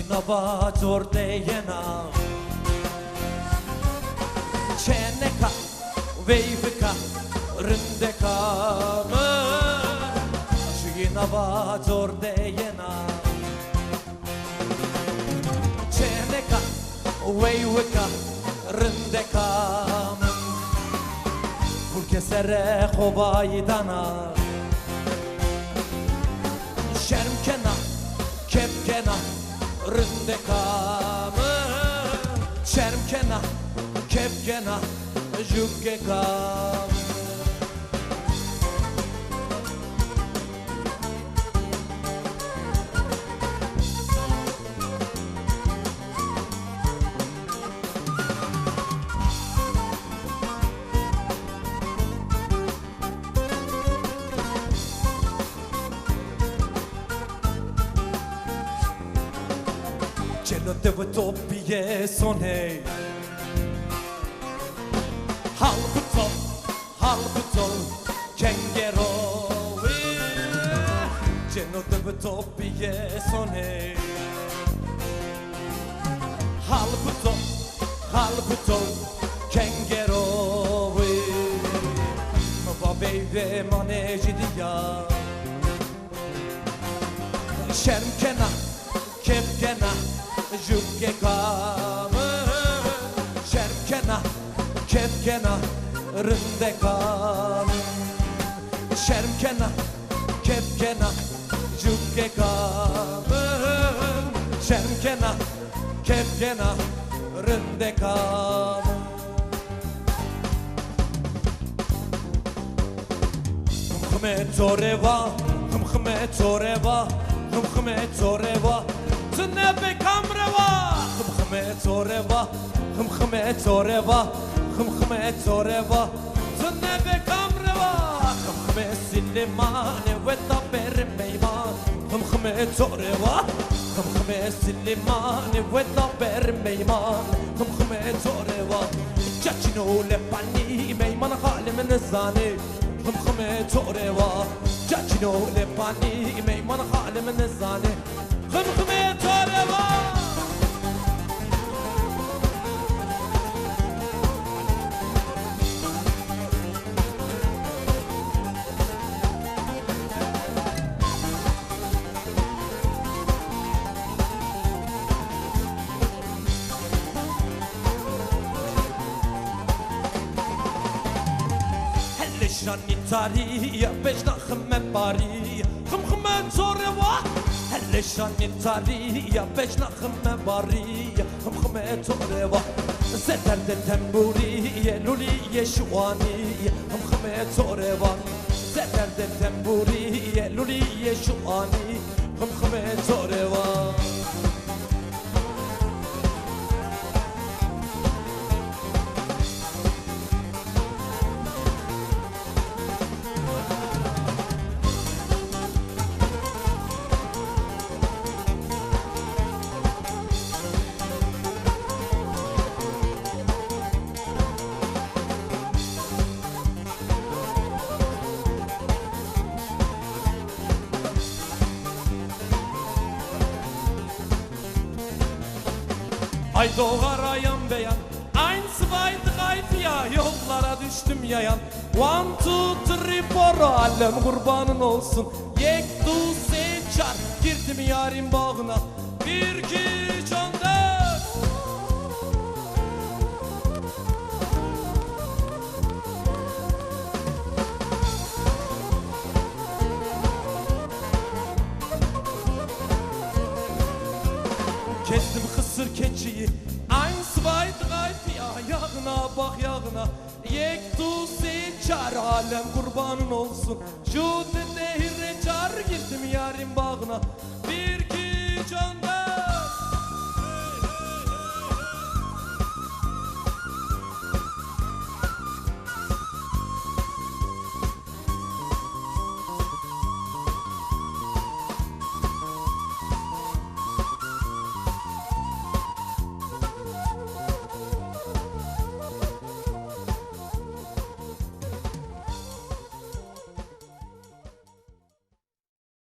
Şinava zordeyena Çeneka Veyvika Rındeka Şinava zordeyena Çeneka Veyvika Rındeka Vurkesere Khobaydana Şermkena Kepkena Rındekama Şermkena Kepkena Jukkekama Cello devo toppie sonne Halbuto Kengero Cello devo toppie sonne Halbuto Kengero Ma baby manegi dia Şermkena Kepkena Jukkekama Şermkena Kepkena Rındekama Şermkena Kepkena Jukkekama Şermkena Kepkena Rındekama Khmetoreva Khmetoreva Khmetoreva Tnebe kamreva Khmetoreva Khmetoreva Khmetoreva Tnebe kamreva Khmesilimane veta permeyman Khmetoreva Khmesilimane veta permeyman Khmetoreva Chachino le pani meyman halimin zani Khmetoreva Chachino le pani meyman halimin zani Khmetoreva Shanitaria bejna khme bari khme toreva helle shanitaria bejna khme bari khme toreva zeter de temburi luli yeshwani khme toreva zeter de temburi luli yeshwani khme toreva Ay doğar ayan beyan Ein, zwei, drei, vier Yollara düştüm yayan 1, 2, 3, 4 Alem kurbanın olsun Yek, du, se, çar Girdim yarim bağına 1, 2, 3, 14 Kestim kısır keçiyi 1, 2, 3, 4 Yağına bak yağına Yek du se çar Alem kurbanın olsun Şu nehire çar Girdim yarim bağına 1, 2, 3, 14